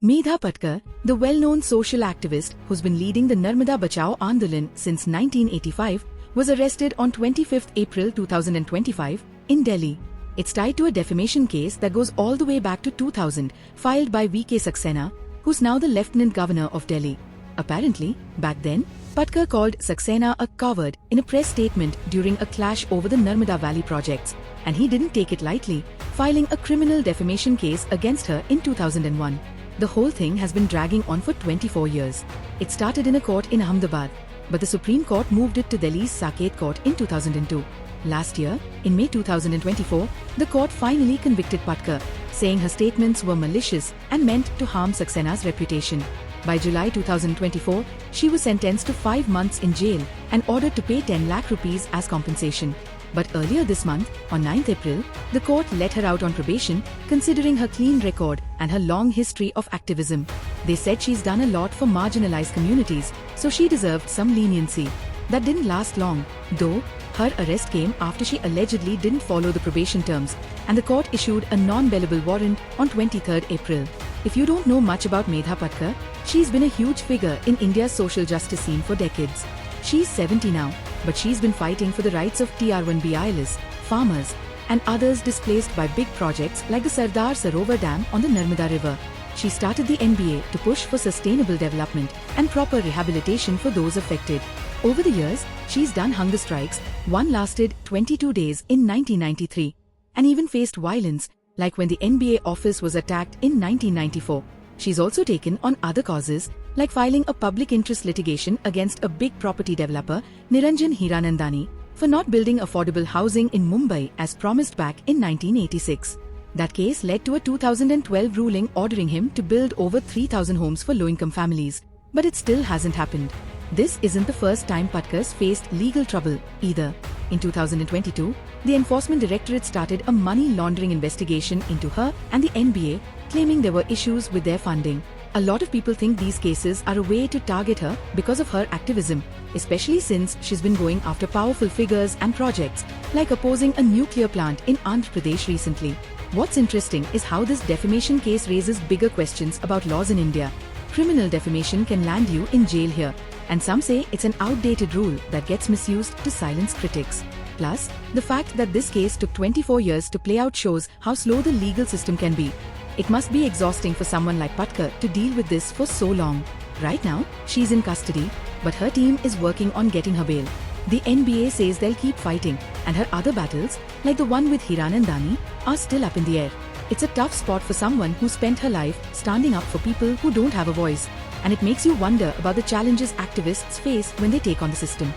Medha Patkar, the well-known social activist who's been leading the Narmada Bachao Andolan since 1985, was arrested on 25 April 2025 in Delhi. It's tied to a defamation case that goes all the way back to 2000, filed by VK Saxena, who's now the Lieutenant Governor of Delhi. Apparently, back then, Patkar called Saxena a coward in a press statement during a clash over the Narmada Valley projects, and he didn't take it lightly, filing a criminal defamation case against her in 2001. The whole thing has been dragging on for 24 years. It started in a court in Ahmedabad, but the Supreme Court moved it to Delhi's Saket Court in 2002. Last year, in May 2024, the court finally convicted Patkar, saying her statements were malicious and meant to harm Saxena's reputation. By July 2024, she was sentenced to 5 months in jail and ordered to pay 10 lakh rupees as compensation. But earlier this month, on 9th April, the court let her out on probation, considering her clean record and her long history of activism. They said she's done a lot for marginalized communities, so she deserved some leniency. That didn't last long, though. Her arrest came after she allegedly didn't follow the probation terms, and the court issued a non-bailable warrant on 23rd April. If you don't know much about Medha Patkar, she's been a huge figure in India's social justice scene for decades. She's 70 now, but she's been fighting for the rights of TR1BILs, farmers, and others displaced by big projects like the Sardar Sarovar Dam on the Narmada River. She started the NBA to push for sustainable development and proper rehabilitation for those affected. Over the years, she's done hunger strikes. One lasted 22 days in 1993, and even faced violence, like when the NBA office was attacked in 1994. She's also taken on other causes, like filing a public interest litigation against a big property developer, Niranjan Hiranandani, for not building affordable housing in Mumbai as promised back in 1986. That case led to a 2012 ruling ordering him to build over 3,000 homes for low-income families, but it still hasn't happened. This isn't the first time Patkar's faced legal trouble, either. In 2022, the Enforcement Directorate started a money laundering investigation into her and the NBA, claiming there were issues with their funding. A lot of people think these cases are a way to target her because of her activism, especially since she's been going after powerful figures and projects, like opposing a nuclear plant in Andhra Pradesh recently. What's interesting is how this defamation case raises bigger questions about laws in India. Criminal defamation can land you in jail here, and some say it's an outdated rule that gets misused to silence critics. Plus, the fact that this case took 24 years to play out shows how slow the legal system can be. It must be exhausting for someone like Patkar to deal with this for so long. Right now, she's in custody, but her team is working on getting her bail. The NBA says they'll keep fighting, and her other battles, like the one with Hiranandani, are still up in the air. It's a tough spot for someone who spent her life standing up for people who don't have a voice, and it makes you wonder about the challenges activists face when they take on the system.